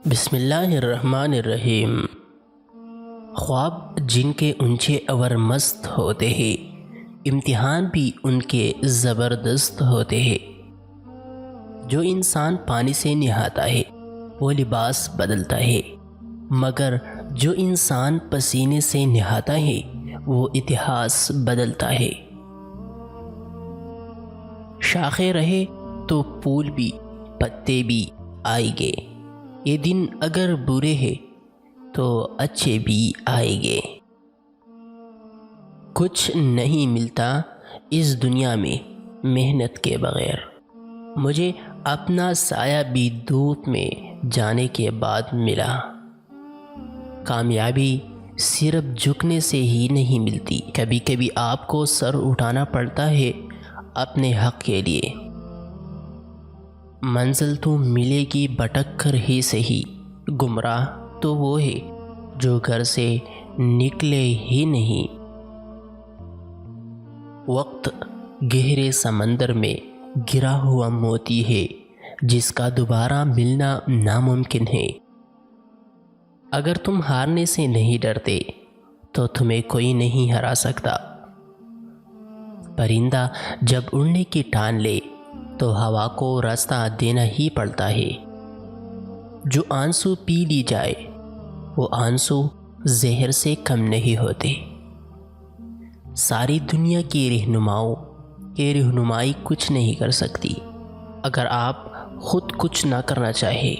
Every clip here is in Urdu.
بسم اللہ الرحمن الرحیم۔ خواب جن کے اونچے اور مست ہوتے ہیں، امتحان بھی ان کے زبردست ہوتے ہیں۔ جو انسان پانی سے نہاتا ہے وہ لباس بدلتا ہے، مگر جو انسان پسینے سے نہاتا ہے وہ اتہاس بدلتا ہے۔ شاخیں رہے تو پھول بھی، پتے بھی آئیں گے۔ یہ دن اگر برے ہیں تو اچھے بھی آئیں گے۔ کچھ نہیں ملتا اس دنیا میں محنت کے بغیر۔ مجھے اپنا سایہ بھی دھوپ میں جانے کے بعد ملا۔ کامیابی صرف جھکنے سے ہی نہیں ملتی، کبھی کبھی آپ کو سر اٹھانا پڑتا ہے اپنے حق کے لیے۔ منزل تو ملے گی بھٹک کر ہی صحیح، گمراہ تو وہ ہے جو گھر سے نکلے ہی نہیں۔ وقت گہرے سمندر میں گرا ہوا موتی ہے جس کا دوبارہ ملنا ناممکن ہے۔ اگر تم ہارنے سے نہیں ڈرتے تو تمہیں کوئی نہیں ہرا سکتا۔ پرندہ جب اڑنے کی ٹھان لے تو ہوا کو راستہ دینا ہی پڑتا ہے۔ جو آنسو پی لی جائے وہ آنسو زہر سے کم نہیں ہوتے۔ ساری دنیا کی رہنماؤں کی رہنمائی کچھ نہیں کر سکتی اگر آپ خود کچھ نہ کرنا چاہے۔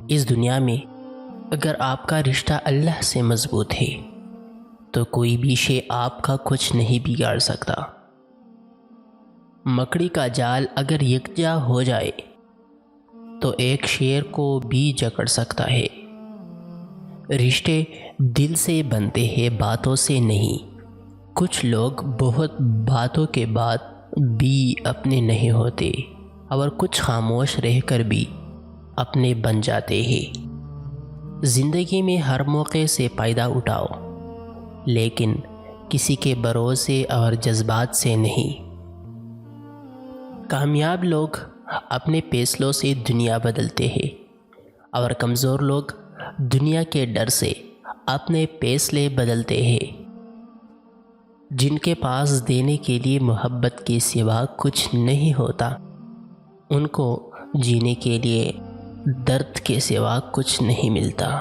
اس دنیا میں اگر آپ کا رشتہ اللہ سے مضبوط ہے تو کوئی بھی شے آپ کا کچھ نہیں بگاڑ سکتا۔ مکڑی کا جال اگر یکجا ہو جائے تو ایک شیر کو بھی جکڑ سکتا ہے۔ رشتے دل سے بنتے ہیں، باتوں سے نہیں۔ کچھ لوگ بہت باتوں کے بعد بھی اپنے نہیں ہوتے اور کچھ خاموش رہ کر بھی اپنے بن جاتے ہیں۔ زندگی میں ہر موقع سے فائدہ اٹھاؤ، لیکن کسی کے بھروسے اور جذبات سے نہیں۔ کامیاب لوگ اپنے فیصلوں سے دنیا بدلتے ہیں اور کمزور لوگ دنیا کے ڈر سے اپنے فیصلے بدلتے ہیں۔ جن کے پاس دینے کے لیے محبت کے سوا کچھ نہیں ہوتا، ان کو جینے کے لیے درد کے سوا کچھ نہیں ملتا۔